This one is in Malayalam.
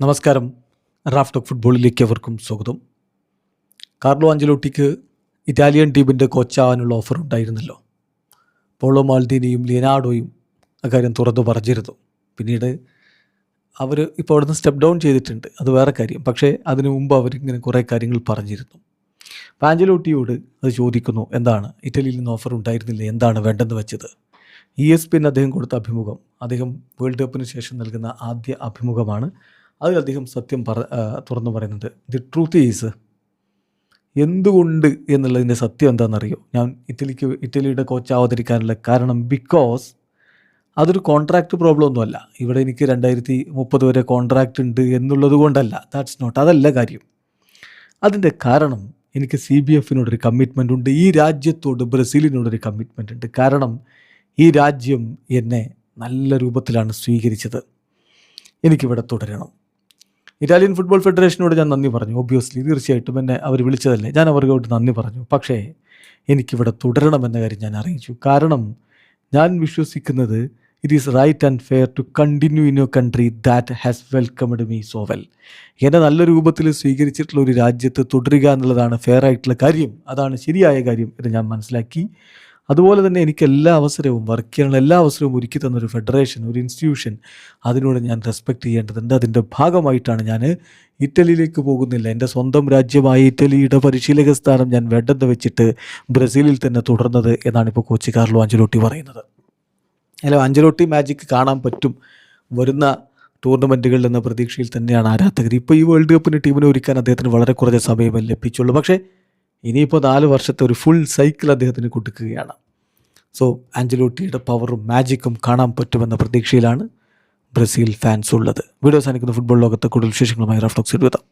നമസ്കാരം. റാഫ് ടോക്ക് ഫുട്ബോളിലേക്ക് അവർക്കും സ്വാഗതം. കാർലോ ആഞ്ചലോട്ടിക്ക് ഇറ്റാലിയൻ ടീമിൻ്റെ കോച്ചാവാനുള്ള ഓഫർ ഉണ്ടായിരുന്നല്ലോ. പോളോ മാൽദീനിയും ലിയനാർഡോയും അക്കാര്യം തുറന്നു പറഞ്ഞിരുന്നു. പിന്നീട് അവർ ഇപ്പോൾ അവിടെ നിന്ന് സ്റ്റെപ്പ് ഡൗൺ ചെയ്തിട്ടുണ്ട്, അത് വേറെ കാര്യം. പക്ഷേ അതിനു മുമ്പ് അവരിങ്ങനെ കുറേ കാര്യങ്ങൾ പറഞ്ഞിരുന്നു. അപ്പോൾ ആഞ്ചലോട്ടിയോട് അത് ചോദിക്കുന്നു, എന്താണ് ഇറ്റലിയിൽ നിന്ന് ഓഫർ ഉണ്ടായിരുന്നില്ല, എന്താണ് വേണ്ടെന്ന് വെച്ചത്? ESPN അദ്ദേഹം കൊടുത്ത അഭിമുഖം, അദ്ദേഹം വേൾഡ് കപ്പിന് ശേഷം നൽകുന്ന ആദ്യ അഭിമുഖമാണ്. അതിൽ അദ്ദേഹം സത്യം തുറന്നു പറയുന്നത്, ദി ട്രൂത്ത് ഈസ്, എന്തുകൊണ്ട് എന്നുള്ളതിൻ്റെ സത്യം എന്താണെന്നറിയോ? ഞാൻ ഇറ്റലിയുടെ കോച്ച് അവതരിക്കാനുള്ള കാരണം ബിക്കോസ് അതൊരു കോൺട്രാക്റ്റ് പ്രോബ്ലം ഒന്നുമല്ല. ഇവിടെ എനിക്ക് 2030 വരെ കോൺട്രാക്റ്റ് ഉണ്ട് എന്നുള്ളത് കൊണ്ടല്ല. ദാറ്റ്സ് നോട്ട്, അതല്ല കാര്യം. അതിൻ്റെ കാരണം എനിക്ക് CBFനോടൊരു കമ്മിറ്റ്മെൻ്റ് ഉണ്ട്, ഈ രാജ്യത്തോട് ബ്രസീലിനോടൊരു കമ്മിറ്റ്മെൻ്റ് ഉണ്ട്. കാരണം ഈ രാജ്യം എന്നെ നല്ല രൂപത്തിലാണ് സ്വീകരിച്ചത്, എനിക്കിവിടെ തുടരണം. ഇറ്റാലിയൻ ഫുട്ബോൾ ഫെഡറേഷനോട് ഞാൻ നന്ദി പറഞ്ഞു, ഒബ്വിയസ്ലി, തീർച്ചയായിട്ടും എന്നെ അവർ വിളിച്ചതല്ലേ, ഞാൻ അവർക്കോട്ട് നന്ദി പറഞ്ഞു. പക്ഷേ എനിക്കിവിടെ തുടരണമെന്ന കാര്യം ഞാൻ അറിയിച്ചു. കാരണം ഞാൻ വിശ്വസിക്കുന്നത് it is right and fair to continue in your country that has welcomed me so well. എന്നെ നല്ല രൂപത്തിൽ സ്വീകരിച്ചിട്ടുള്ള ഒരു രാജ്യത്ത് തുടരുക എന്നുള്ളതാണ് ഫെയർ ആയിട്ടുള്ള കാര്യം, അതാണ് ശരിയായ കാര്യം എന്ന് ഞാൻ മനസ്സിലാക്കി. അതുപോലെ തന്നെ എനിക്ക് എല്ലാ അവസരവും, വർക്ക് ചെയ്യാനുള്ള എല്ലാ അവസരവും ഒരുക്കി തന്നൊരു ഫെഡറേഷൻ, ഒരു ഇൻസ്റ്റിറ്റ്യൂഷൻ, അതിനോട് ഞാൻ റെസ്പെക്റ്റ് ചെയ്യേണ്ടതുണ്ട്. അതിൻ്റെ ഭാഗമായിട്ടാണ് ഞാൻ ഇറ്റലിയിലേക്ക് പോകുന്നില്ല. എൻ്റെ സ്വന്തം രാജ്യമായ ഇറ്റലിയുടെ പരിശീലക സ്ഥാനം ഞാൻ വേണ്ടെന്ന് വെച്ചിട്ട് ബ്രസീലിൽ തന്നെ തുടർന്നത് എന്നാണ് ഇപ്പോൾ കോച്ച് കാർലോ ആഞ്ചലോട്ടി പറയുന്നത്. അല്ല, ആഞ്ചലോട്ടി മാജിക് കാണാൻ പറ്റും വരുന്ന ടൂർണമെൻറ്റുകളിൽ എന്ന പ്രതീക്ഷയിൽ തന്നെയാണ് ആരാധകർ. ഇപ്പോൾ ഈ വേൾഡ് കപ്പിന് ടീമിനെ ഒരുക്കാൻ അദ്ദേഹത്തിന് വളരെ കുറച്ച് സമയമേ ലഭിച്ചുള്ളൂ. പക്ഷേ ഇനിയിപ്പോൾ 4 വർഷത്തെ ഒരു ഫുൾ സൈക്കിൾ അദ്ദേഹത്തിന് കൊടുക്കുകയാണ്. സോ ആഞ്ചലോട്ടിയുടെ പവറും മാജിക്കും കാണാൻ പറ്റുമെന്ന പ്രതീക്ഷയിലാണ് ബ്രസീൽ ഫാൻസ് ഉള്ളത്. വീഡിയോ സാധിക്കുന്ന ഫുട്ബോൾ ലോകത്തെ കൂടുതൽ വിശേഷങ്ങളുമായി റാഫ് ടോക്സ് എഴുതാം.